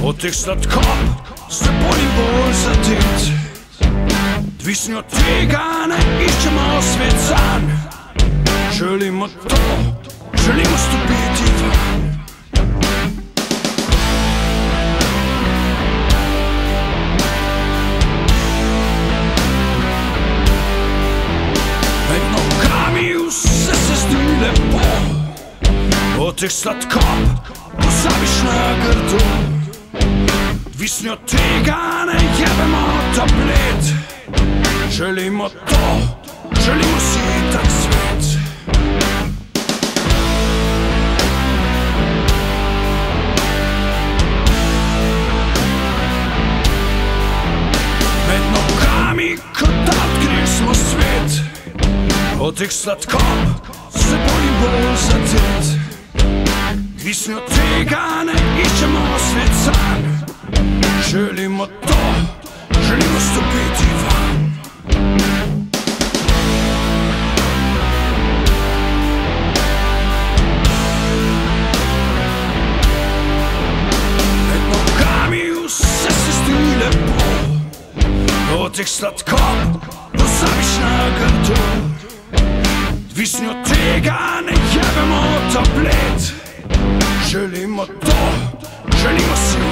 Отих сладкоп se bolim bolj za dit. Odvisni od tega ne iščemo svet zanj. Želimo to, želimo stopiti van. Med nogami vse se zdi lepo. Otih sladkop pozabiš na grdo. Odvisni od tega ne jebemo tablet. Želimo to, želimo si tak svet. Med nogami, kot da odkrismo svet. Otih sladkop se bolim bolj za tit. Odvisni od tega ne iščemo svet zanj. Želimo to, želimo stopiti van. Med nogami vse se zdi lepo. Otih sladkop pozabiš na grdo. Odvisni od tega ne jebemo tablet. Želimo to, želimo si